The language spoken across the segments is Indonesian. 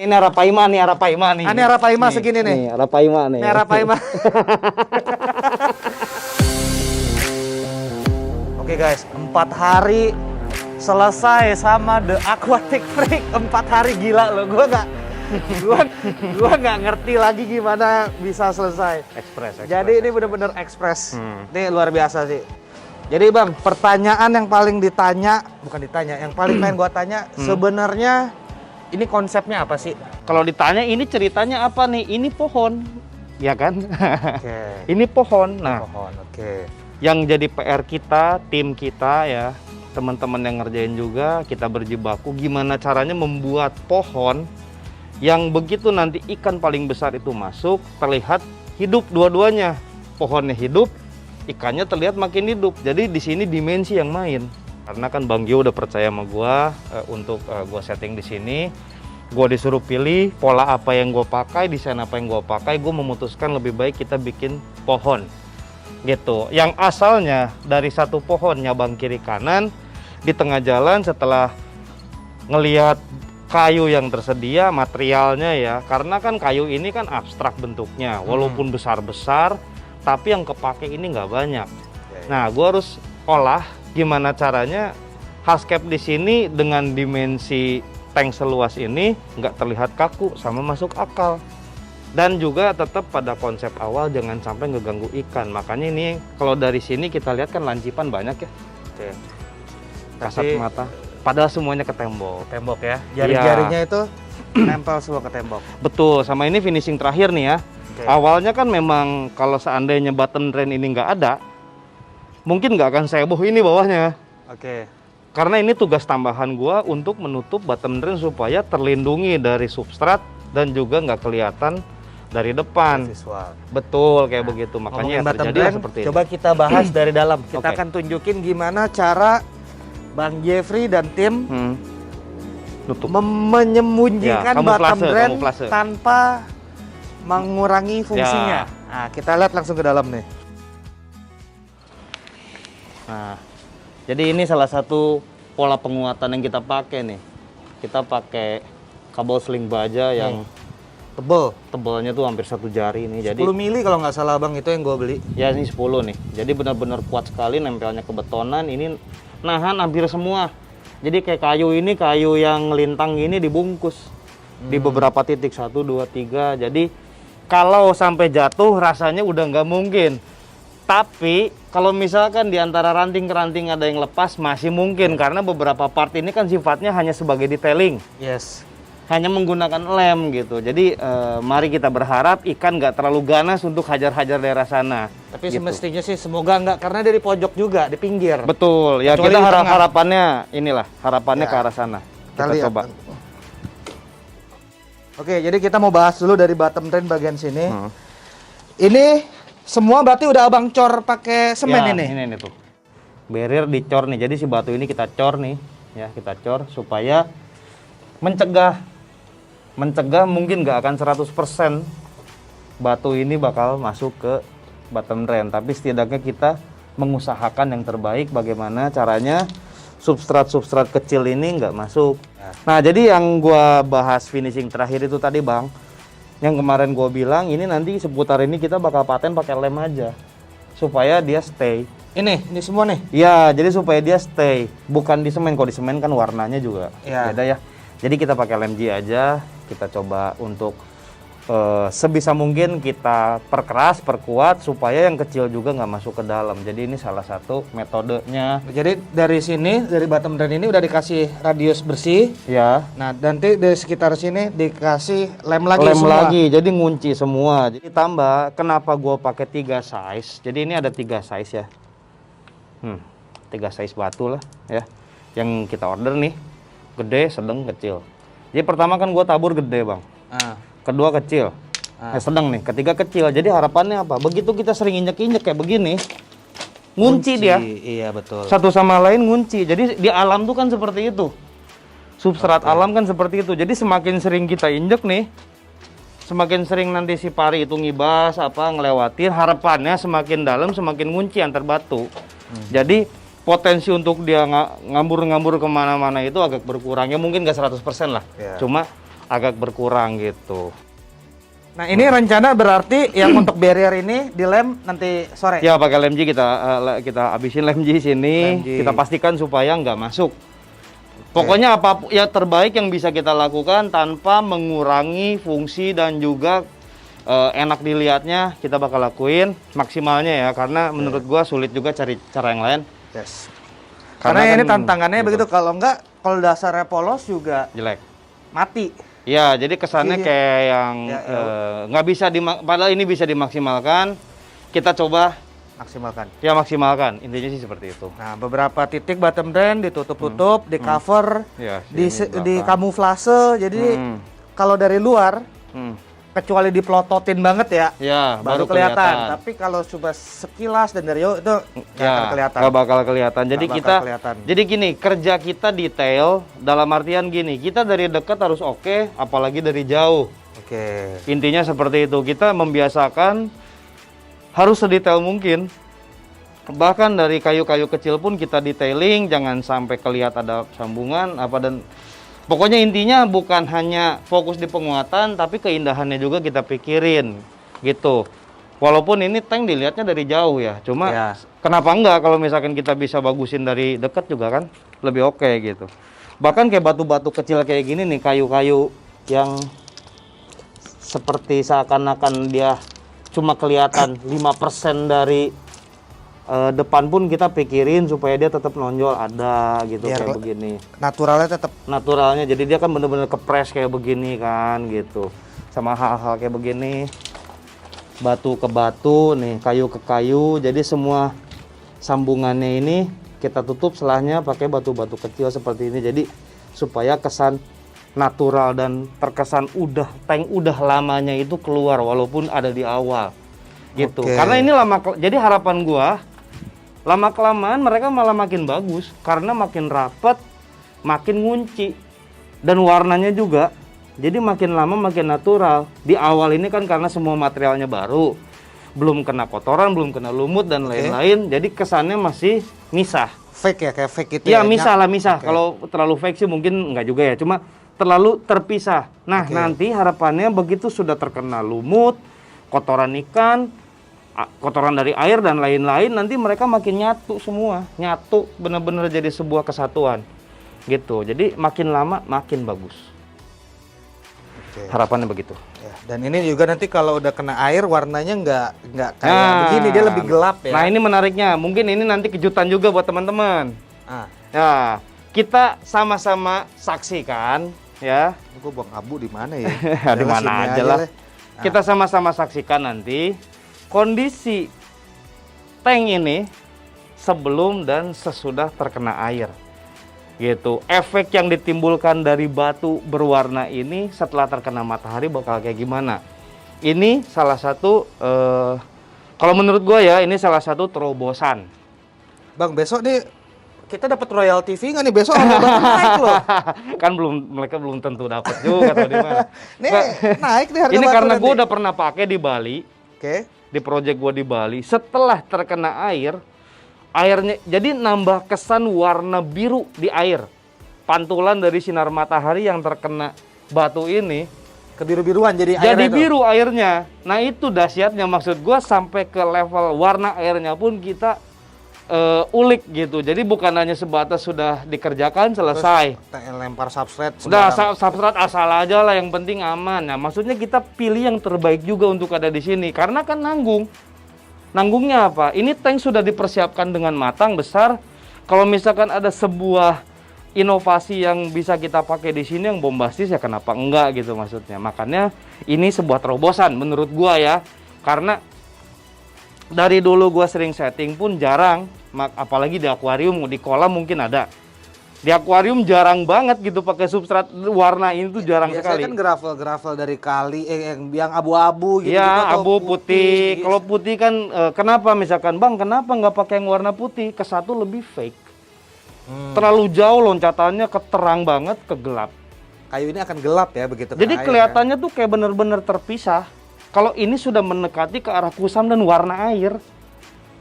Ini Arapaima nih, Arapaima nih. Ini Arapaima segini nih. Nih, Arapaima nih. Ini Arapaima. Oke guys, 4 hari selesai sama The Aquatic Freak. 4 hari gila loh, gua nggak ngerti lagi gimana bisa selesai. Express. Jadi ini bener-bener ekspres. Ini luar biasa sih. Jadi Bang, pertanyaan yang paling yang paling pengen gua tanya, sebenarnya ini konsepnya apa sih? Kalau ditanya ini ceritanya apa nih? Ini pohon, ya kan? Oke. Ini pohon. Nah, Pohon, oke. yang jadi PR kita, tim kita ya, teman-teman yang ngerjain juga, kita berjibaku gimana caranya membuat pohon yang begitu nanti ikan paling besar itu masuk, terlihat hidup dua-duanya. Pohonnya hidup, ikannya terlihat makin hidup. Jadi di sini dimensi yang main. Karena kan Bang Gio udah percaya sama gua untuk gua setting di sini. Gua disuruh pilih pola apa yang gua pakai, desain apa yang gua pakai, gua memutuskan lebih baik kita bikin pohon. Gitu. Yang asalnya dari satu pohon nyabang kiri kanan, di tengah jalan setelah ngelihat kayu yang tersedia, materialnya ya, karena kan kayu ini kan abstrak bentuknya, walaupun besar-besar, tapi yang kepake ini nggak banyak. Nah, gua harus olah gimana caranya hardscape di sini dengan dimensi tank seluas ini nggak terlihat kaku sama masuk akal. Dan juga tetap pada konsep awal jangan sampai ngeganggu ikan. Makanya ini kalau dari sini kita lihat kan lancipan banyak ya. Oke. Kasat Tapi mata. Padahal semuanya ke tembok. tembok ya. Jari-jarinya itu nempel semua ke tembok. Betul, sama ini finishing terakhir nih ya. Oke. Awalnya kan memang kalau seandainya button drain ini nggak ada, mungkin nggak akan saya heboh ini bawahnya. Oke. Karena ini tugas tambahan gua untuk menutup bottom drain supaya terlindungi dari substrat dan juga nggak kelihatan dari depan. Visual. Betul kayak begitu. Makanya Ngomongin yang bottom terjadi drain, seperti coba kita bahas dari dalam. Kita Oke. akan tunjukin gimana cara Bang Jeffrey dan tim ini. Nutup. menyembunyikan Ya, kamuflase, bottom drain kamuflase. tanpa mengurangi fungsinya. Ya. Nah, kita lihat langsung ke dalam nih. Nah, jadi ini salah satu pola penguatan yang kita pakai nih. Kita pakai kabel sling baja yang Tebel. tebalnya tuh hampir 1 jari nih. Jadi 10 mili kalau nggak salah Bang, itu yang gue beli. ya ini 10 nih. Jadi benar-benar kuat sekali nempelnya ke betonan. Ini nahan hampir semua. Jadi kayak kayu ini, kayu yang lintang ini dibungkus di beberapa titik 1, 2, 3. Jadi kalau sampai jatuh rasanya udah nggak mungkin. Tapi kalau misalkan di antara ranting ke ranting ada yang lepas masih mungkin karena beberapa part ini kan sifatnya hanya sebagai detailing. Yes. Hanya menggunakan lem gitu. Jadi mari kita berharap ikan nggak terlalu ganas untuk hajar-hajar daerah sana. Tapi Gitu. semestinya sih semoga nggak, karena dari pojok juga, di pinggir. Betul. Ya Kecuali kita di tengah. harapannya inilah, harapannya Ya. ke arah sana. Kita Kita lihat. coba. Oke, jadi kita mau bahas dulu dari bottom drain bagian sini. Ini semua berarti udah Abang cor pakai semen Ya, ini? Ini tuh. Barrier dicor nih. Jadi si batu ini kita cor nih, ya kita cor supaya mencegah mungkin nggak akan 100% batu ini bakal masuk ke bottom drain, tapi setidaknya kita mengusahakan yang terbaik bagaimana caranya substrat kecil ini nggak masuk. Nah, jadi yang gua bahas finishing terakhir itu tadi Bang, yang kemarin gua bilang ini nanti seputar ini kita bakal paten pakai lem aja supaya dia stay. Ini semua nih? Ya, jadi supaya dia stay, bukan di semen. Kalau di semen kan warnanya juga Ya. beda ya. Jadi kita pakai lem G aja, kita coba untuk sebisa mungkin kita perkeras, perkuat supaya yang kecil juga nggak masuk ke dalam. Jadi ini salah satu metodenya. Jadi dari sini, dari bottom drain ini udah dikasih radius bersih. Ya, Nah, nanti dari sekitar sini dikasih lem lagi lem semua. lagi, jadi ngunci semua. Jadi tambah, kenapa gua pakai 3 size? Jadi ini ada 3 size ya. 3 size batu lah ya. Yang kita order nih, gede, sedang, kecil. Jadi pertama kan gua tabur gede Bang. Nah, Kedua kecil, sedang nih. Ketiga kecil. Jadi harapannya apa? Begitu kita sering injek-injek kayak begini, ngunci dia. Iya, betul. Satu sama lain ngunci. Jadi di alam tuh kan seperti itu. Substrat alam kan seperti itu. Jadi semakin sering kita injek nih, semakin sering nanti si pari itu ngibas ngelewatin, harapannya semakin dalam semakin ngunci antar batu. Jadi potensi untuk dia ngambur-ngambur kemana-mana itu agak berkurang. Ya mungkin nggak 100% lah. Ya. Cuma agak berkurang gitu. Nah ini rencana berarti yang untuk barrier ini dilem nanti sore? Ya pakai lem G kita habisin lem G sini, Lem G. kita pastikan supaya nggak masuk. Pokoknya apapun ya terbaik yang bisa kita lakukan tanpa mengurangi fungsi dan juga enak dilihatnya kita bakal lakuin maksimalnya ya, karena menurut gua sulit juga cari cara yang lain. Yes. Karena ini kan tantangannya gitu. begitu, kalau enggak, kalau dasarnya polos juga Jelek. mati. Ya, jadi kesannya Iya. kayak yang Ya. nggak bisa padahal ini bisa dimaksimalkan. Kita coba Maksimalkan. ya maksimalkan. Intinya sih seperti itu. Nah, beberapa titik bottom drain ditutup-tutup, di cover, Ya, di sini di belakang. kamuflase. Jadi Hmm. kalau dari luar, Hmm. kecuali diplototin banget ya, Ya, baru kelihatan. Tapi kalau coba sekilas dan dari jauh itu nggak akan kelihatan. nggak bakal kelihatan. Jadi Nggak bakal kita, kelihatan. jadi gini, kerja kita detail dalam artian gini, kita dari dekat harus oke, apalagi dari jauh. Oke. Intinya seperti itu. Kita membiasakan harus sedetail mungkin. Bahkan dari kayu-kayu kecil pun kita detailing, jangan sampai kelihatan ada sambungan apa dan pokoknya intinya bukan hanya fokus di penguatan, tapi keindahannya juga kita pikirin gitu. Walaupun ini tank dilihatnya dari jauh ya, cuma Ya. kenapa enggak kalau misalkan kita bisa bagusin dari dekat juga kan lebih oke gitu. Bahkan kayak batu-batu kecil kayak gini nih, kayu-kayu yang seperti seakan-akan dia cuma kelihatan 5% dari depan pun kita pikirin supaya dia tetap nonjol ada gitu. Biar kayak begini. Naturalnya tetap. Naturalnya jadi dia kan bener-bener kepres kayak begini kan gitu. Sama hal-hal kayak begini. Batu ke batu nih, kayu ke kayu. Jadi semua sambungannya ini kita tutup selahnya pakai batu-batu kecil seperti ini. Jadi supaya kesan natural dan terkesan tank udah lamanya itu keluar walaupun ada di awal. Gitu. Oke. Karena ini jadi harapan gua lama kelamaan mereka malah makin bagus karena makin rapat, makin ngunci dan warnanya juga. Jadi makin lama makin natural. Di awal ini kan karena semua materialnya baru, belum kena kotoran, belum kena lumut dan lain-lain. Jadi kesannya masih misah. Fake ya, kayak fake itu Ya misah lah misah. Oke. Kalau terlalu fake sih mungkin nggak juga ya. Cuma terlalu terpisah. Nah nanti harapannya begitu sudah terkena lumut, kotoran ikan, kotoran dari air dan lain-lain, nanti mereka makin nyatu semua, nyatu bener-bener jadi sebuah kesatuan gitu. Jadi makin lama makin bagus. Oke. Harapannya begitu. Ya, dan ini juga nanti kalau udah kena air warnanya nggak kayak begini, dia lebih gelap ya. Nah ini menariknya, mungkin ini nanti kejutan juga buat teman-teman. Ah, Ya kita sama-sama saksikan ya. gue buang abu di mana ya? Di Udahlah, mana sini aja lah. lah. Kita sama-sama saksikan nanti kondisi tank ini sebelum dan sesudah terkena air. Gitu. Efek yang ditimbulkan dari batu berwarna ini setelah terkena matahari bakal kayak gimana? Ini salah satu kalau menurut gue ya, ini salah satu terobosan. Bang, besok nih kita dapat royalti fee nggak nih besok? Harga batu naik loh. Kan mereka belum tentu dapat juga atau di mana. Nih Nggak, naik nih harga ini batu karena nanti. gue udah pernah pakai di Bali. Oke. Di project gua di Bali, setelah terkena airnya jadi nambah kesan warna biru di air. Pantulan dari sinar matahari yang terkena batu ini Kebiru-biruan jadi biru airnya. Nah, itu dahsyatnya, maksud gua sampai ke level warna airnya pun kita ulik gitu. Jadi bukan hanya sebatas sudah dikerjakan selesai. Lempar substrate. Udah sembarang. substrat asal aja lah, yang penting aman. Nah, maksudnya kita pilih yang terbaik juga untuk ada di sini karena kan nanggung. Nanggungnya apa? Ini tank sudah dipersiapkan dengan matang besar. Kalau misalkan ada sebuah inovasi yang bisa kita pakai di sini yang bombastis ya kenapa enggak gitu maksudnya. Makanya ini sebuah terobosan menurut gua ya. Karena dari dulu gua sering setting pun jarang, apalagi di akuarium, di kolam mungkin ada. Di akuarium jarang banget gitu pakai substrat warna ini tuh jarang Biasanya sekali. kan gravel dari kali yang abu-abu gitu. Ya, atau abu putih. Kalau putih kan kenapa misalkan, Bang, kenapa nggak pakai yang warna putih? Ke satu lebih fake. Terlalu jauh loncatannya, keterang banget, ke gelap. Kayu ini akan gelap ya begitu. Jadi ke air, kelihatannya tuh kayak bener-bener terpisah. Kalau ini sudah mendekati ke arah kusam dan warna air.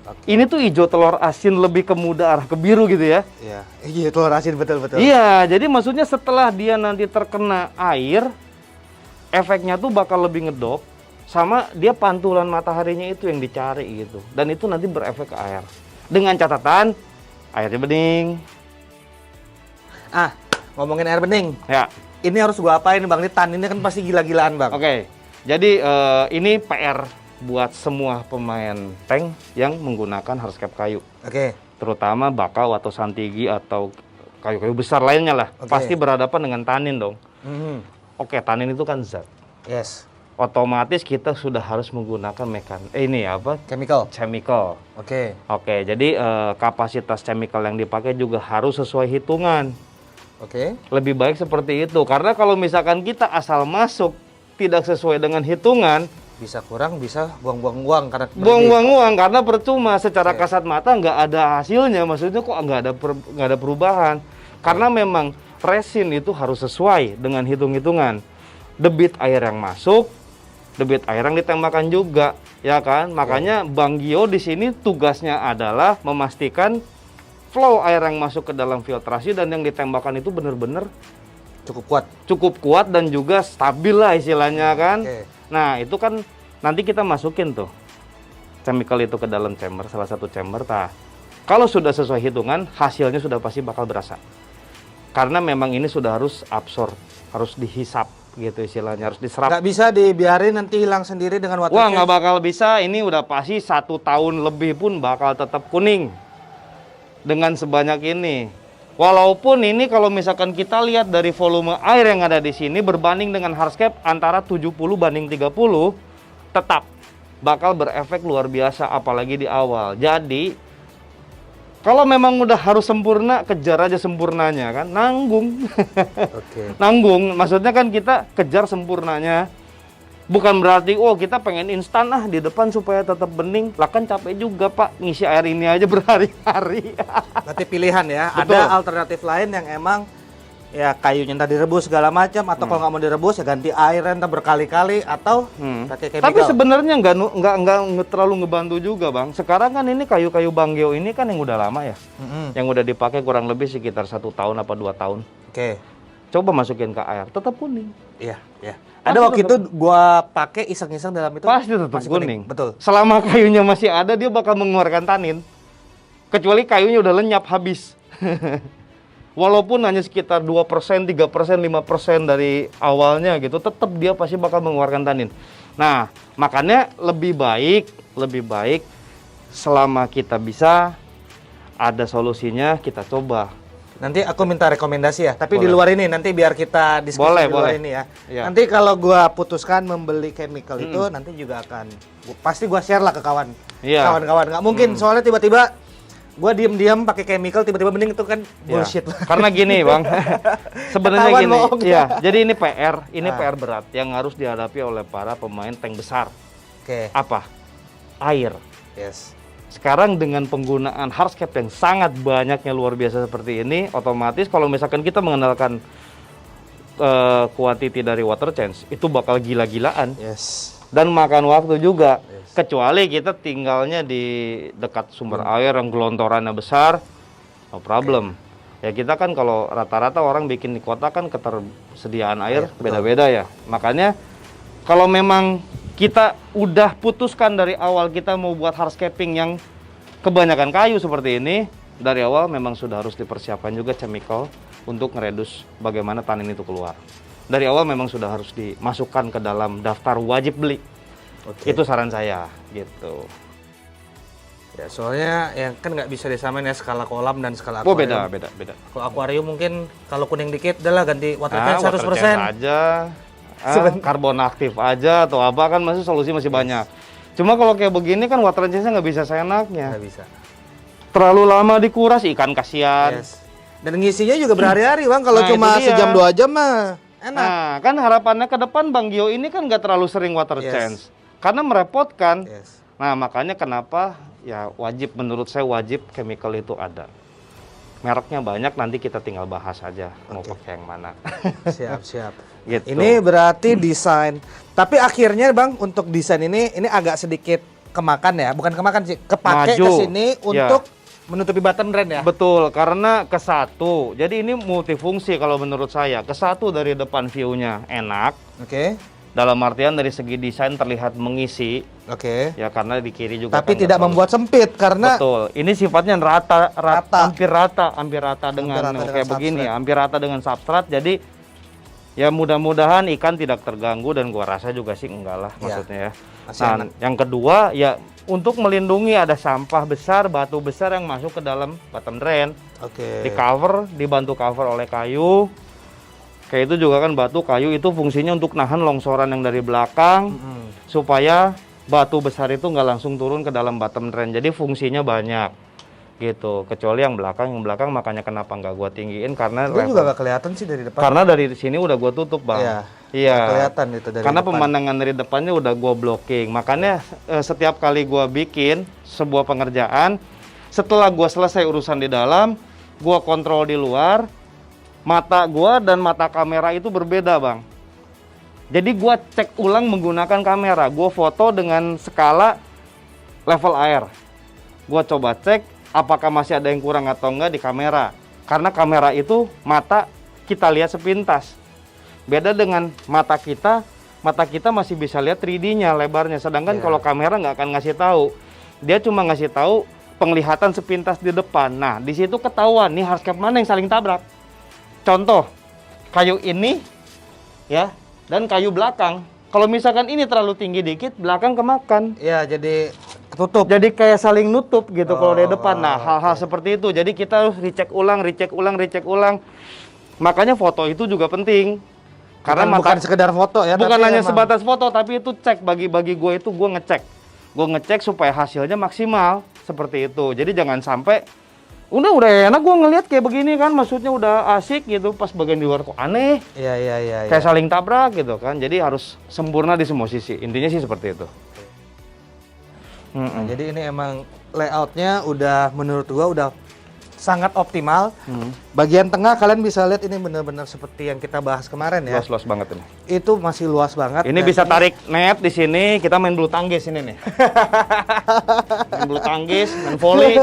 Oke. Ini tuh hijau telur asin lebih ke muda arah ke biru gitu ya. Iya, telur asin betul-betul. Iya, jadi maksudnya setelah dia nanti terkena air, efeknya tuh bakal lebih ngedop, sama dia pantulan mataharinya itu yang dicari gitu. Dan itu nanti berefek ke air. Dengan catatan, airnya bening. Ah, ngomongin air bening. Ya, Ini harus gua apain Bang? Ini taninnya kan pasti gila-gilaan Bang. oke. Jadi ini PR buat semua pemain tank yang menggunakan hardscape kayu. Oke. Terutama bakau atau santigi atau kayu-kayu besar lainnya lah. Oke. Pasti berhadapan dengan tanin dong. Mhm. Oke, tanin itu kan zat. Yes. Otomatis kita sudah harus menggunakan Chemical. chemical. Oke. Oke, jadi kapasitas chemical yang dipakai juga harus sesuai hitungan. Oke. Lebih baik seperti itu, karena kalau misalkan kita asal masuk tidak sesuai dengan hitungan, Bisa kurang, bisa buang-buang uang karena buang-buang uang karena percuma. Secara Oke. kasat mata nggak ada hasilnya, maksudnya kok nggak ada perubahan. Karena memang resin itu harus sesuai dengan hitung-hitungan. Debit air yang masuk, debit air yang ditembakkan juga, ya kan? Makanya Bang Gio di sini tugasnya adalah memastikan flow air yang masuk ke dalam filtrasi dan yang ditembakkan itu benar-benar cukup kuat. dan juga stabil lah istilahnya kan. Oke. Nah itu kan nanti kita masukin tuh chemical itu ke dalam chamber, salah satu chamber. Kalau sudah sesuai hitungan, hasilnya sudah pasti bakal berasa. Karena memang ini sudah harus absorb, harus dihisap gitu istilahnya, harus diserap. Nggak bisa dibiarin nanti hilang sendiri dengan water Wah, change. nggak bakal bisa. Ini udah pasti 1 tahun lebih pun bakal tetap kuning dengan sebanyak ini. Walaupun ini kalau misalkan kita lihat dari volume air yang ada di sini berbanding dengan hardscape antara 70 banding 30, tetap bakal berefek luar biasa apalagi di awal. Jadi kalau memang udah harus sempurna, kejar aja sempurnanya kan, nanggung. Oke. Nanggung, maksudnya kan kita kejar sempurnanya. Bukan berarti, oh kita pengen instan di depan supaya tetap bening. Lah kan capek juga Pak, ngisi air ini aja berhari-hari. Berarti pilihan ya. Betul. Ada alternatif lain yang emang ya kayunya entah direbus segala macam atau kalau nggak mau direbus ya ganti air entah berkali-kali atau pakai chemical. Tapi sebenarnya nggak terlalu ngebantu juga Bang. Sekarang kan ini kayu-kayu Bang Gio ini kan yang udah lama ya. Mhm. Yang udah dipakai kurang lebih sekitar 1 tahun apa 2 tahun. Oke. Coba masukin ke air, tetap kuning. Iya, iya. Pasti Ada waktu itu tetap- gua pakai iseng-iseng dalam itu Pasti tetap masih kuning. Betul. Selama kayunya masih ada, dia bakal mengeluarkan tanin. Kecuali kayunya udah lenyap habis. Walaupun hanya sekitar 2%, 3%, 5% dari awalnya gitu, tetap dia pasti bakal mengeluarkan tanin. Nah, makanya lebih baik selama kita bisa ada solusinya kita coba. Nanti aku minta rekomendasi ya, tapi di Boleh. luar ini nanti biar kita diskusi Boleh, di luar boleh. ini ya. Iya. Nanti kalau gua putuskan membeli chemical itu nanti juga akan pasti gua share lah ke Iya. kawan-kawan. Nggak mungkin soalnya tiba-tiba gua diem-diem pakai chemical tiba-tiba bening itu kan bullshit. Ya, karena gini Bang, sebenarnya Ketahuan gini, bohong. ya. Jadi ini PR berat yang harus dihadapi oleh para pemain tank besar. Oke. Apa? Air. Yes. Sekarang dengan penggunaan hardscape yang sangat banyaknya luar biasa seperti ini, otomatis kalau misalkan kita mengenalkan quantity dari water change, itu bakal gila-gilaan Yes. dan makan waktu juga. Yes. Kecuali kita tinggalnya di dekat sumber air yang gelontorannya besar, no problem. Ya kita kan kalau rata-rata orang bikin di kota kan ketersediaan air betul. beda-beda ya. Makanya kalau memang kita udah putuskan dari awal kita mau buat hardscaping yang kebanyakan kayu seperti ini, dari awal memang sudah harus dipersiapkan juga chemical untuk ngeredus bagaimana tanin itu keluar. Dari awal memang sudah harus dimasukkan ke dalam daftar wajib beli. Oke. Itu saran saya gitu. Ya, soalnya yang kan nggak bisa disamain ya skala kolam dan skala Oh akuarium. beda. Kalau akuarium mungkin kalau kuning dikit udahlah ganti water change Water 100%. change aja, karbon aktif aja atau apa kan masih solusi masih banyak. Cuma kalau kayak begini kan water change-nya nggak bisa seenaknya. Nggak bisa. Terlalu lama dikuras ikan kasihan. Yes. Dan ngisinya juga berhari-hari bang. Kalau Nah, cuma itu dia. sejam 2 jam mah enak. Nah, kan harapannya ke depan Bang Gio ini kan nggak terlalu sering water Yes. change. Karena merepotkan. Yes. Nah, makanya kenapa ya wajib, menurut saya wajib chemical itu ada. Mereknya banyak, nanti kita tinggal bahas aja mau Oke. pakai yang mana. Siap. Gitu. Ini berarti desain. Tapi akhirnya bang untuk desain ini agak sedikit kemakan ya, bukan kemakan sih, kepake Maju. ke sini Ya. untuk menutupi button brand ya. Betul, karena ke-1. Jadi ini multifungsi kalau menurut saya. Ke-1 dari depan view-nya enak. Oke. Dalam artian dari segi desain terlihat mengisi, Oke. ya karena di kiri juga. Tapi kan tidak nggak membuat sempit karena betul. Ini sifatnya rata, Rata. hampir rata dengan rata dengan kayak begini, substrat. hampir rata dengan substrat. Jadi ya mudah-mudahan ikan tidak terganggu dan gua rasa juga sih enggak lah Iya. maksudnya ya. Masih Nah, enak. yang kedua ya untuk melindungi ada sampah besar, batu besar yang masuk ke dalam bottom drain. Oke. Di cover, dibantu cover oleh kayu. Kayak itu juga kan batu kayu itu fungsinya untuk nahan longsoran yang dari belakang supaya batu besar itu nggak langsung turun ke dalam bottom drain. Jadi fungsinya banyak gitu. Kecuali yang belakang makanya kenapa nggak gua tinggiin karena Itu juga gak kelihatan sih dari depan. karena dari sini udah gua tutup, Bang. Iya. Iya. Nggak kelihatan itu dari Karena depan. pemandangan dari depannya udah gua blocking. Makanya setiap kali gua bikin sebuah pengerjaan, setelah gua selesai urusan di dalam, gua kontrol di luar, mata gua dan mata kamera itu berbeda, Bang. Jadi gua cek ulang menggunakan kamera. Gua foto dengan skala level air. Gua coba cek apakah masih ada yang kurang atau enggak di kamera. Karena kamera itu mata kita lihat sepintas. Beda dengan mata kita masih bisa lihat 3D-nya, lebarnya. Sedangkan Iya. kalau kamera nggak akan ngasih tahu. Dia cuma ngasih tahu penglihatan sepintas di depan. Nah, di situ ketahuan nih hardscape mana yang saling tabrak. Contoh, kayu ini ya dan kayu belakang. Kalau misalkan ini terlalu tinggi dikit, belakang kemakan. Iya, jadi ketutup. Jadi kayak saling nutup gitu kalau di depan. Nah, oke. hal-hal seperti itu. Jadi kita harus recheck ulang. Makanya foto itu juga penting. Karena bukan sekedar foto ya, bukan tapi hanya emang- sebatas foto, tapi itu cek bagi gue itu gue ngecek. Gue ngecek supaya hasilnya maksimal seperti itu. Jadi jangan sampai udah enak gue ngelihat kayak begini kan, maksudnya udah asik gitu, pas bagian di luar kok aneh. Iya. Kayak saling tabrak gitu kan. Jadi harus sempurna di semua sisi. Intinya sih seperti itu. Nah, jadi ini emang layoutnya udah menurut gua udah sangat optimal. Bagian tengah kalian bisa lihat ini benar-benar seperti yang kita bahas kemarin ya. Luas-luas banget ini. Itu masih luas banget. Ini dan bisa tarik net di sini, kita main bulu tangkis ini nih. Main bulu tangkis, main volley,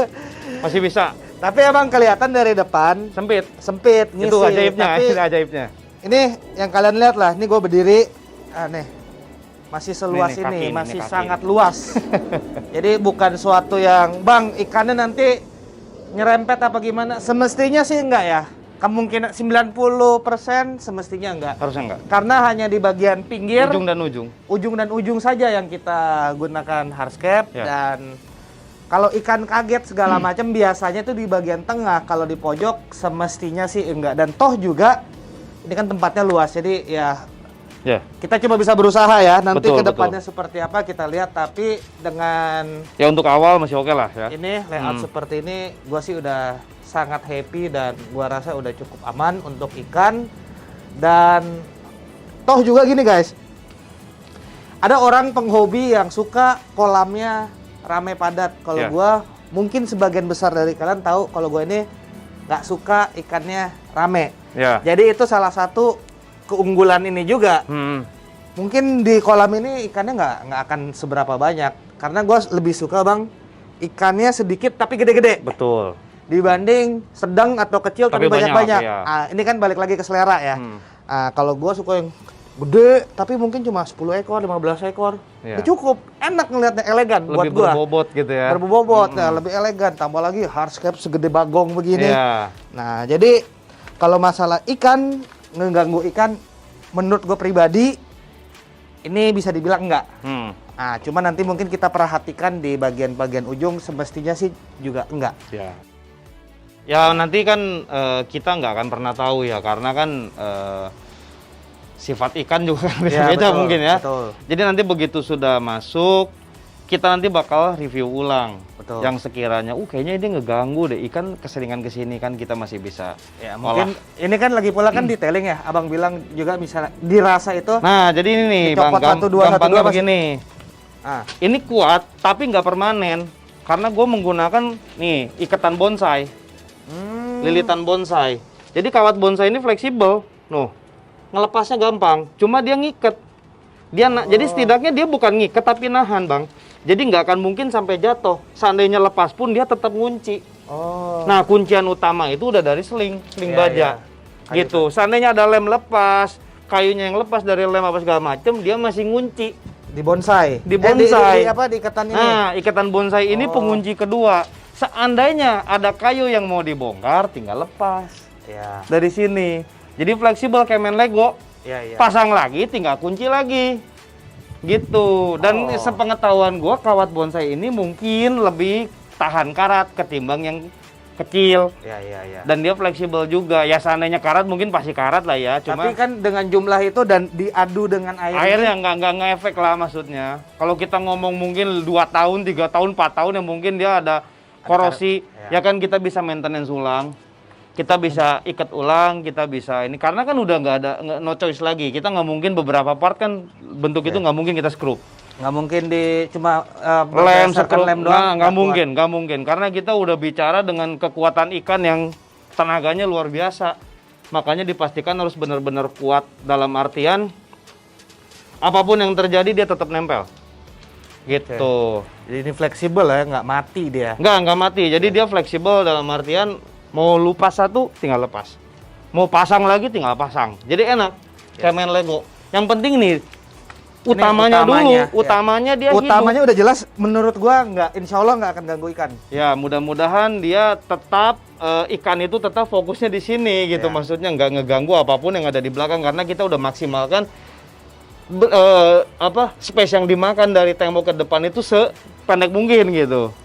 masih bisa. Tapi emang kelihatan dari depan Sempit. sempit ngisi. Itu ajaibnya, Tapi itu ajaibnya. ini yang kalian lihat lah, ini gue berdiri, nih masih seluas Nih, ini, kaki, masih nih, kaki. sangat luas. Jadi bukan suatu yang, bang ikannya nanti nyerempet apa gimana? Semestinya sih enggak ya. Kemungkinan 90% semestinya enggak. Harusnya enggak. Karena hanya di bagian pinggir, Ujung dan ujung. ujung dan ujung saja yang kita gunakan hardscape. Ya. Dan kalau ikan kaget segala macam biasanya itu di bagian tengah. Kalau di pojok semestinya sih enggak. Dan toh juga ini kan tempatnya luas, jadi ya Ya. kita cuma bisa berusaha ya. Nanti Betul, ke depannya seperti apa kita lihat. Tapi dengan Ya untuk awal masih oke lah ya. ini layout seperti ini, gua sih udah sangat happy dan gua rasa udah cukup aman untuk ikan. Dan toh juga gini guys, ada orang penghobi yang suka kolamnya rame padat. Kalau Ya. gua mungkin sebagian besar dari kalian tahu kalau gua ini nggak suka ikannya rame. Ya. Jadi itu salah satu keunggulan ini juga. Mungkin di kolam ini ikannya nggak akan seberapa banyak. Karena gua lebih suka bang ikannya sedikit tapi gede-gede. Betul. Dibanding sedang atau kecil tapi Tapi banyak, banyak-banyak. iya. Ah, ini kan balik lagi ke selera ya. Kalau gua suka yang gede tapi mungkin cuma 10 ekor, 15 ekor. Iya. Itu cukup enak ngelihatnya, elegan buat Lebih gua. berbobot gitu ya. Berbobot, ya, lebih elegan. Tambah lagi hardscape segede bagong begini. Iya. Nah, jadi kalau masalah ikan, ngeganggu ikan, menurut gue pribadi, ini bisa dibilang enggak. Nah, cuma nanti mungkin kita perhatikan di bagian-bagian ujung, semestinya sih juga enggak. Ya. Ya nanti kan kita nggak akan pernah tahu ya, karena kan sifat ikan juga kan beda-beda betul, mungkin ya. betul. Jadi nanti begitu sudah masuk, kita nanti bakal review ulang. Betul. Yang sekiranya, kayaknya ini ngeganggu deh, ikan keseringan kesini kan kita masih bisa Ya, olah. mungkin ini kan lagi pula kan detailing ya. Abang bilang juga misalnya dirasa itu. Nah, jadi ini nih Bang, Dicopot 1, 2, 1, 2 gampangnya masih- begini. Ah, Ini kuat, tapi nggak permanen. Karena gue menggunakan nih, ikatan bonsai. Lilitan bonsai. Jadi kawat bonsai ini fleksibel. Nuh, ngelepasnya gampang. Cuma dia ngiket. Jadi setidaknya dia bukan ngiket tapi nahan, Bang. Jadi nggak akan mungkin sampai jatuh. Seandainya lepas pun dia tetap ngunci. oh. Nah, kuncian utama itu udah dari seling Iya, baja. iya. Kayu Gitu. Seandainya ada lem lepas, kayunya yang lepas dari lem apa segala macem, dia masih ngunci Di bonsai. di bonsai. Di ikatan ini. Nah, ikatan bonsai ini pengunci kedua. Seandainya ada kayu yang mau dibongkar, tinggal lepas Ya. dari sini. Jadi fleksibel kayak main Lego. Iya. Pasang lagi, tinggal kunci lagi. Gitu. Dan sepengetahuan gua, kawat bonsai ini mungkin lebih tahan karat ketimbang yang kecil. Iya. Dan dia fleksibel juga. Ya seandainya karat mungkin pasti karat lah ya. Cuma Tapi kan dengan jumlah itu dan diadu dengan air. airnya nggak ngefek lah maksudnya. Kalau kita ngomong mungkin 2 tahun, 3 tahun, 4 tahun ya mungkin dia ada korosi. Ya kan kita bisa maintenance ulang. Kita bisa ikat ulang, kita bisa ini. Karena kan udah no choice lagi. Kita nggak mungkin beberapa part kan bentuk itu nggak mungkin kita screw. Nggak mungkin cuma Lem, berdasarkan screw, lem doang. nggak mungkin. Karena kita udah bicara dengan kekuatan ikan yang tenaganya luar biasa. Makanya dipastikan harus benar-benar kuat dalam artian apapun yang terjadi dia tetap nempel. Gitu. Jadi ini fleksibel ya, nggak mati dia. Nggak mati. Jadi dia fleksibel dalam artian mau lupas satu tinggal lepas. Mau pasang lagi tinggal pasang. Jadi enak. Kayak main Lego. Yang penting nih utamanya dulu, utamanya dia Utamanya hidup. udah jelas menurut gua insya Allah nggak akan ganggu ikan. Ya, mudah-mudahan dia tetap ikan itu tetap fokusnya di sini gitu. Ya. Maksudnya nggak ngeganggu apapun yang ada di belakang karena kita udah maksimalkan space yang dimakan dari tembok ke depan itu sependek mungkin gitu.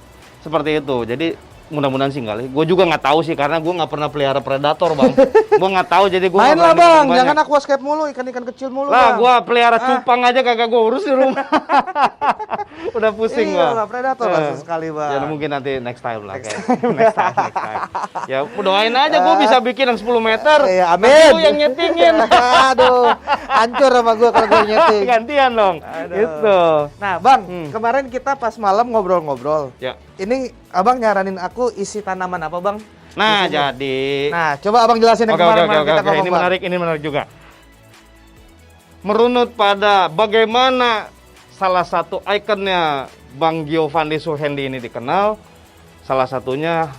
Seperti itu. Jadi mudah-mudahan sih enggak. Gue juga nggak tahu sih karena gue nggak pernah pelihara predator bang. Gue nggak tahu jadi gue. Main lah bang, jangan aquascape mulu, ikan-ikan kecil mulu. Lah, Bang. gue pelihara cupang aja kagak gue urus di rumah. Udah pusing Iya bang. lah, predator lah sekali bang. Ya mungkin nanti next time lah. Next time. Ya doain aja gue bisa bikin yang 10 meter. Iya, Nanti amin. lu yang nyetingin. Aduh, hancur sama gua kalau gua nyeting. Gantian dong. Aduh. Gitu. Nah bang, kemarin kita pas malam ngobrol-ngobrol. Ya. Ini abang nyaranin aku isi tanaman apa bang? Nah, jadi Nah, coba abang jelasin yang kemarin kita ngomong, ini Bang. ini menarik juga. Merunut pada bagaimana salah satu ikonnya Bang Giovanni Suhendi ini dikenal, salah satunya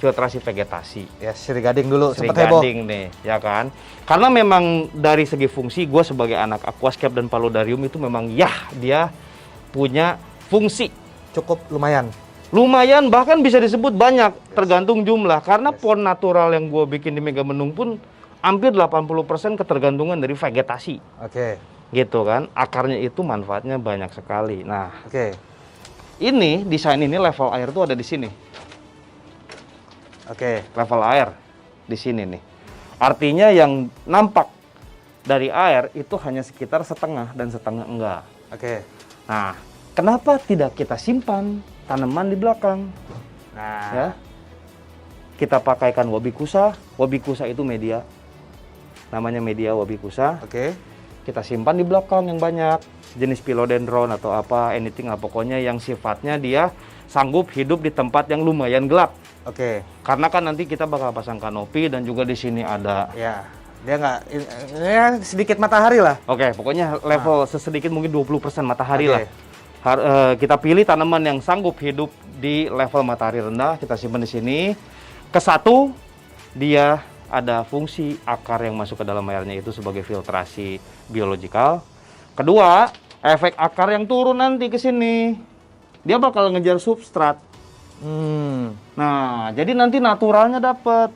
filtrasi vegetasi. Ya, Sri Gading dulu Sri sempat heboh. Gading nih, ya kan? Karena memang dari segi fungsi, gue sebagai anak aquascape dan paludarium itu memang dia punya fungsi. Cukup lumayan. Lumayan, bahkan bisa disebut banyak, tergantung jumlah. Karena pond natural yang gue bikin di Megamendung pun hampir 80% ketergantungan dari vegetasi. Oke. Gitu kan, akarnya itu manfaatnya banyak sekali. Nah, Oke. ini desain ini level air tuh ada di sini. Oke. Level air di sini nih. Artinya yang nampak dari air itu hanya sekitar setengah dan setengah enggak. Oke. Nah, kenapa tidak kita simpan tanaman di belakang? Nah, Ya, kita pakaikan wabikusa. Wabikusa itu media, namanya media wabikusa. oke. Kita simpan di belakang yang banyak, jenis philodendron atau apa, anything lah pokoknya yang sifatnya dia sanggup hidup di tempat yang lumayan gelap. Oke. Karena kan nanti kita bakal pasang kanopi dan juga di sini ada. Ya. Dia nggak ya, sedikit matahari lah. Oke, pokoknya level sesedikit mungkin 20% matahari Oke. lah. Kita pilih tanaman yang sanggup hidup di level matahari rendah, kita simpan di sini. Kesatu, dia ada fungsi akar yang masuk ke dalam airnya itu sebagai filtrasi biologikal. Kedua, efek akar yang turun nanti ke sini. Dia bakal ngejar substrat. Nah, jadi nanti naturalnya dapat.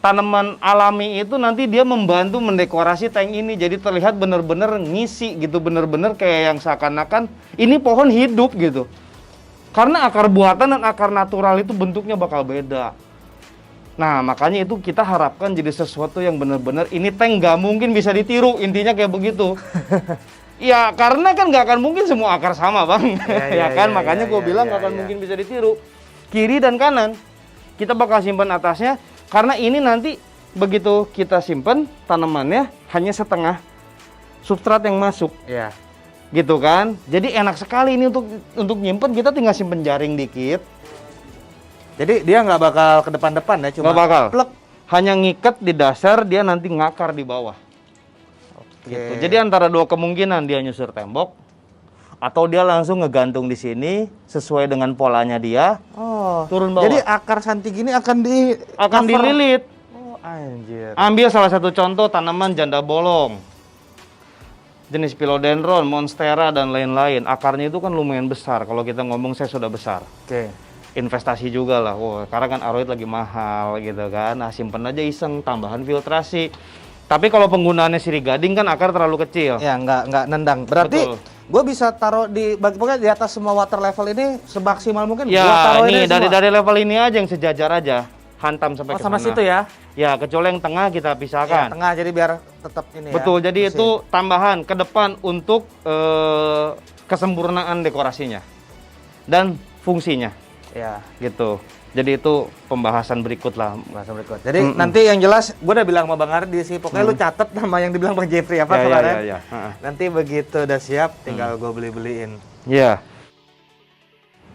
Tanaman alami itu nanti dia membantu mendekorasi tank ini jadi terlihat benar-benar ngisi gitu, benar-benar kayak yang seakan-akan ini pohon hidup gitu. Karena akar buatan dan akar natural itu bentuknya bakal beda. Nah, makanya itu kita harapkan jadi sesuatu yang benar-benar ini tank nggak mungkin bisa ditiru, intinya kayak begitu. Ya, karena kan nggak akan mungkin semua akar sama, Bang. Ya kan, makanya gue bilang nggak akan mungkin bisa ditiru. Kiri dan kanan kita bakal simpan atasnya. Karena ini nanti begitu kita simpen tanamannya hanya setengah substrat yang masuk. Iya. Gitu kan. Jadi enak sekali ini untuk nyimpen, kita tinggal simpen jaring dikit. Jadi dia nggak bakal ke depan-depan ya, cuma Nggak bakal. plek. Hanya ngikat di dasar, dia nanti ngakar di bawah. Gitu. Jadi antara dua kemungkinan dia nyusur tembok atau dia langsung ngegantung di sini sesuai dengan polanya dia. Oh. Turun bawah. Jadi akar santi gini akan akan cover. dililit. Anjir. Ambil salah satu contoh tanaman janda bolong. Jenis philodendron, monstera, dan lain-lain. Akarnya itu kan lumayan besar. Kalau kita ngomong saya sudah besar. Oke. Investasi juga lah. Wah, karena kan aroid lagi mahal gitu kan. Nah, simpen aja iseng, tambahan filtrasi. Tapi kalau penggunaannya sirih gading kan akar terlalu kecil. Ya, nggak nendang. Berarti Betul. gue bisa taruh pokoknya di atas semua water level ini semaksimal mungkin. Gua Ya, taruh ini semua. dari level ini aja yang sejajar aja. Hantam sampai ke sama sana. situ ya. Ya, kecuali yang tengah kita Ya, pisahkan. tengah jadi biar tetap ini Betul, ya. jadi bersih. itu tambahan ke depan untuk kesempurnaan dekorasinya dan fungsinya Ya, gitu. Jadi itu pembahasan berikut lah. bahasa berikut. Jadi nanti yang jelas gue udah bilang sama Bang Ardi sih, pokoknya lu catet nama yang dibilang Bang Jeffrey apa Ya, kemarin. ya. Heeh. Nanti begitu udah siap tinggal gue beli-beliin. Ya.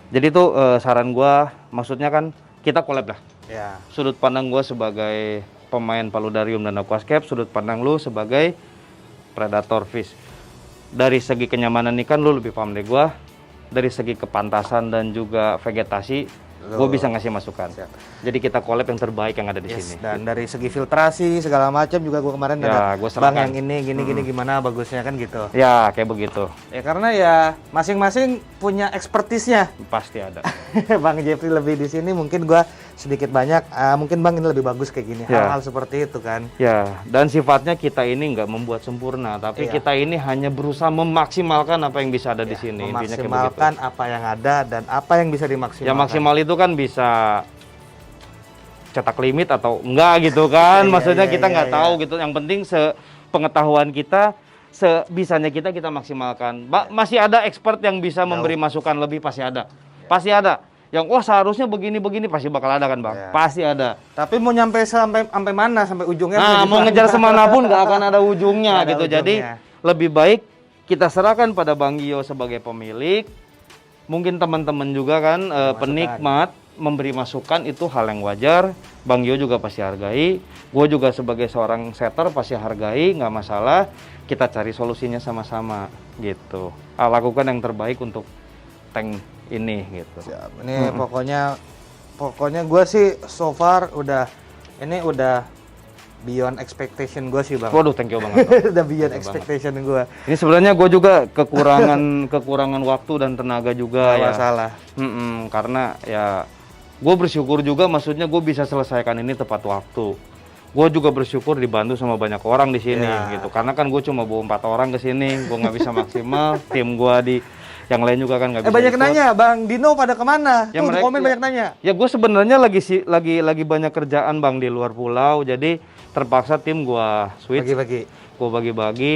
Jadi itu saran gua, maksudnya kan kita collab lah. Ya. Sudut pandang gua sebagai pemain paludarium dan aquascape, sudut pandang lu sebagai predator fish. Dari segi kenyamanan ikan lu lebih paham deh gua. Dari segi kepantasan dan juga vegetasi, gue bisa ngasih masukan. Siap. Jadi kita collab yang terbaik yang ada di Yes, sini. dan dari segi filtrasi segala macam juga gue kemarin Ya, ada gua Bang serahkan. yang ini gini gimana bagusnya kan gitu. Ya, kayak begitu. Ya karena ya masing-masing punya ekspertisnya. Pasti ada. Bang Jeffrey lebih di sini, mungkin gua sedikit banyak. Mungkin Bang ini lebih bagus kayak gini. Ya. Hal-hal seperti itu kan. Ya, dan sifatnya kita ini nggak membuat sempurna, tapi Iya. kita ini hanya berusaha memaksimalkan apa yang bisa ada di Ya, sini. Intinya kayak begitu. memaksimalkan apa yang ada dan apa yang bisa dimaksimalkan. Ya maksimal itu kan bisa cetak limit atau enggak gitu kan. Iya, Maksudnya iya, kita iya, nggak iya. tahu gitu. Yang penting sepengetahuan kita, sebisanya kita maksimalkan. Masih ada expert yang bisa memberi masukan lebih, pasti ada. Pasti ada. Yang seharusnya begini-begini pasti bakal ada kan, Bang? Iya. Pasti ada. Tapi mau nyampe sampai mana, sampai ujungnya? Nah, mau ngejar semana pun nggak akan ada ujungnya Nggak ada gitu. Jadi ujungnya. lebih baik kita serahkan pada Bang Gio sebagai pemilik. Mungkin teman-teman juga kan penikmat memberi masukan, itu hal yang wajar. Bang Gio juga pasti hargai. Gue juga sebagai seorang setter pasti hargai, nggak masalah. Kita cari solusinya sama-sama gitu. Lakukan yang terbaik untuk tank ini gitu. Siap. Ini pokoknya gue sih so far udah beyond expectation gue sih, Bang. Waduh, thank you banget. Bang. Udah beyond expectation gue. Ini sebenarnya gue juga kekurangan waktu dan tenaga juga ya. Masalah. Karena ya gue bersyukur juga, maksudnya gue bisa selesaikan ini tepat waktu. Gue juga bersyukur dibantu sama banyak orang di sini gitu. Karena kan gue cuma bawa 4 orang ke sini, gue nggak bisa maksimal. Tim gue di yang lain juga kan nggak bisa. Banyak ikut. nanya, Bang Dino pada kemana? Ya, Tuh di mereka- komen banyak nanya. Ya gue sebenarnya lagi banyak kerjaan, Bang, di luar pulau. Jadi terpaksa tim gue switch. Bagi-bagi. Gue bagi-bagi.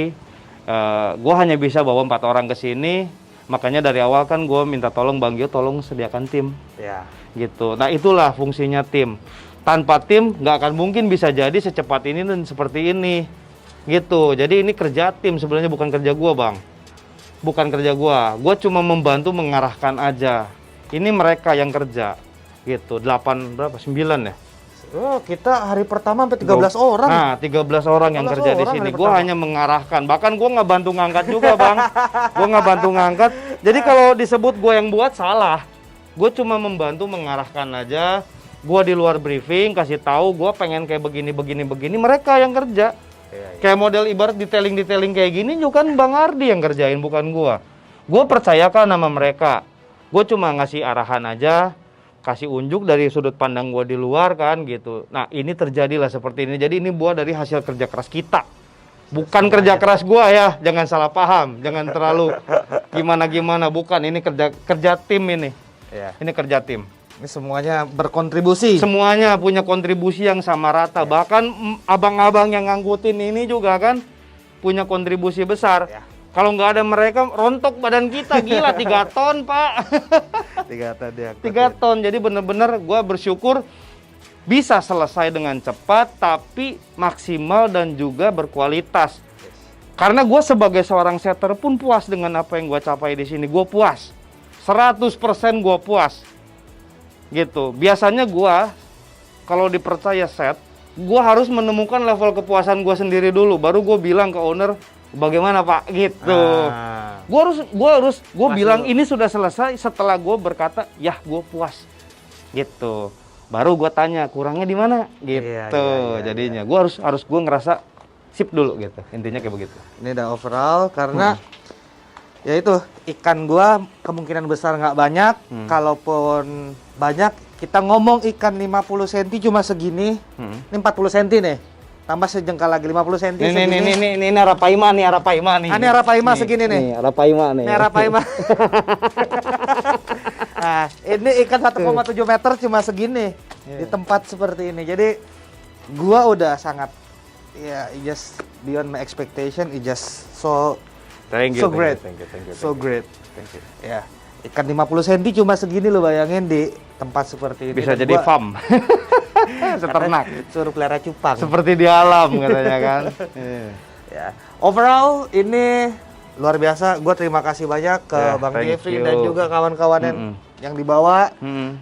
Gue hanya bisa bawa 4 orang ke sini. Makanya dari awal kan gue minta tolong Bang Gio, tolong sediakan tim Ya. gitu. Nah itulah fungsinya tim. Tanpa tim nggak akan mungkin bisa jadi secepat ini dan seperti ini gitu. Jadi ini kerja tim sebenarnya, bukan kerja gue, Bang. Bukan kerja gue cuma membantu mengarahkan aja. Ini mereka yang kerja gitu. 8 berapa? 9 ya? Oh, kita hari pertama sampai 13 orang. Nah, 13 orang yang 13 kerja di orang sini. hari Gue pertama. hanya mengarahkan. Bahkan gue nggak bantu ngangkat juga, Bang. Gue nggak bantu ngangkat. Jadi kalau disebut gue yang buat, salah. Gue cuma membantu mengarahkan aja. Gue di luar briefing, kasih tahu gue pengen kayak begini. Mereka yang kerja. Kayak model ibarat detailing kayak gini juga kan Bang Ardi yang kerjain, bukan gue. Gue percayakan sama mereka. Gue cuma ngasih arahan aja, kasih unjuk dari sudut pandang gue di luar kan gitu. Nah ini terjadilah seperti ini. Jadi ini buah dari hasil kerja keras kita. Bukan kerja keras gue ya, jangan salah paham. Jangan terlalu gimana-gimana. Bukan, ini kerja tim ini. Ya. Ini kerja tim. Ini semuanya berkontribusi. Semuanya punya kontribusi yang sama rata. Bahkan abang-abang yang ngangkutin ini juga kan punya kontribusi besar. Ya. Kalau nggak ada mereka, rontok badan kita. Gila, 3 ton, Pak. 3 tadi. 3 ton. Jadi bener-bener gue bersyukur bisa selesai dengan cepat, tapi maksimal dan juga berkualitas. Karena gue sebagai seorang setter pun puas dengan apa yang gue capai di sini. Gue puas. 100% gue puas. Gitu. Biasanya gue kalau dipercaya set, gue harus menemukan level kepuasan gue sendiri dulu, baru gue bilang ke owner bagaimana Pak gitu. Gue bilang dulu. ini sudah selesai setelah gue berkata ya gue puas gitu. baru gua tanya kurangnya di mana gitu. Iya, Jadinya gua harus gua ngerasa sip dulu gitu. Intinya kayak begitu. Ini udah overall karena ya itu ikan gua kemungkinan besar nggak banyak. Kalaupun banyak, kita ngomong ikan 50 cm cuma segini. Ini 40 cm nih. Tambah sejengkal lagi 50 cm segini. Ini arapaima nih. Ini arapaima segini nih. Nih, arapaima nih. Ini arapaima. Nah, ini ikan 1,7 meter cuma segini di tempat seperti ini. Jadi gua udah sangat it just beyond my expectation. It just so great. Thank you. So great. Thank you. Ya, ikan 50 cm cuma segini lo bayangin di tempat seperti ini. Bisa Dan jadi gua farm. Seternak. Suruh pelihara cupang. Seperti di alam katanya kan. Ya, overall ini luar biasa. Gue terima kasih banyak ke Ya, Bang thank Jeffrey you. dan juga kawan-kawan yang dibawa,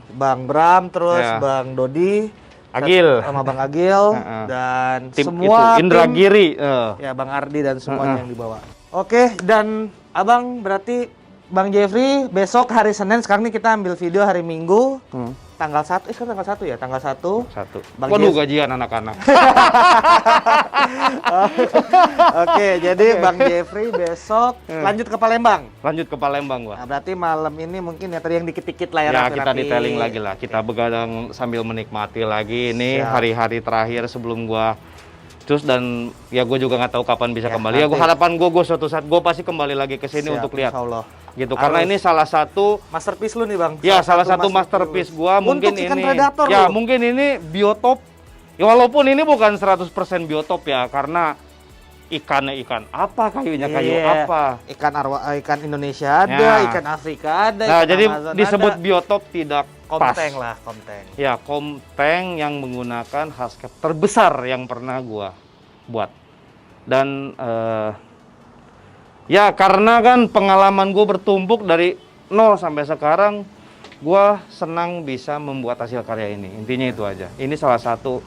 Bang Bram, terus Ya. Bang Dodi, Agil. sama Bang Agil, dan Tim semua itu Indra tim, Giri. ya Bang Ardi dan semuanya yang dibawa. Oke, dan Abang berarti Bang Jeffrey besok hari Senin, sekarang nih kita ambil video hari Minggu. Tanggal 1, sekarang tanggal 1 ya? Tanggal 1. Bang Waduh, Jeff- gajian anak-anak. Oke, jadi Bang Jeffrey besok lanjut ke Palembang. Lanjut ke Palembang gua. Nah, berarti malam ini mungkin ya tadi yang dikit-dikit lah ya. Ya, rapi-rapi. kita detailing lagi lah. Kita begadang sambil menikmati lagi. Ini Siap. hari-hari terakhir sebelum gua cus, dan ya gue juga nggak tahu kapan bisa Ya, kembali. Ya, nanti. harapan gue suatu saat gue pasti kembali lagi ke sini Siap, untuk lihat. insya Allah. Gitu. Karena Harus. ini salah satu Masterpiece lu nih, Bang. ya salah satu masterpiece gua mungkin Untuk ikan ini. predator Ya, lu. mungkin ini biotop. Ya, walaupun ini bukan 100% biotop ya, karena ikannya ikan apa, kayunya kayu Iya. apa. Ikan Indonesia ada, Ya. ikan Afrika ada, Nah, ikan jadi Amazon disebut ada. biotop tidak Komteng pas. lah, komteng. Ya, komteng yang menggunakan hascat terbesar yang pernah gua buat. Dan ya karena kan pengalaman gue bertumpuk dari nol sampai sekarang, gue senang bisa membuat hasil karya ini. Intinya itu aja. Ini salah satu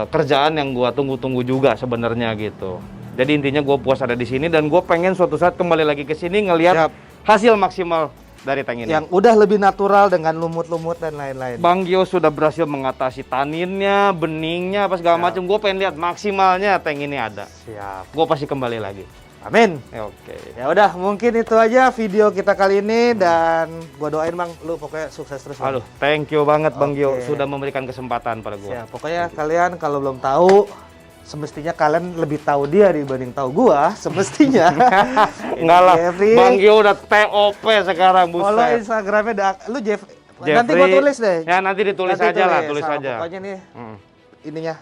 kerjaan yang gue tunggu-tunggu juga sebenarnya gitu. Jadi intinya gue puas ada di sini, dan gue pengen suatu saat kembali lagi ke sini ngelihat Siap. hasil maksimal dari tank ini. Yang udah lebih natural dengan lumut-lumut dan lain-lain. Bang Gio sudah berhasil mengatasi taninnya, beningnya, apa segala macam. Gue pengen lihat maksimalnya tank ini ada. Siap. Gue pasti kembali lagi. Amin. Ya, oke. Ya udah, mungkin itu aja video kita kali ini, dan gua doain Bang, lu pokoknya sukses terus. Bang. Aduh, thank you banget Bang Gio Oke. sudah memberikan kesempatan pada gue. Ya, pokoknya kalian kalau belum tahu, semestinya kalian lebih tahu dia dibanding tahu gua, semestinya. Enggak lah, Jeffrey. Bang Gio udah TOP sekarang, Follow buset. Instagramnya lu Jeffrey. nanti gua tulis deh. Ya, nanti ditulis Nanti aja lah, tulis sama aja. Pokoknya nih ininya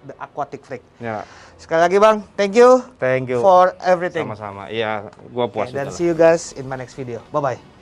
The Aquatic Freak. Ya, Sekali lagi Bang, thank you thank you. for everything. Sama-sama. Iya, gua puas Dan sudah lah. see you guys in my next video. Bye bye.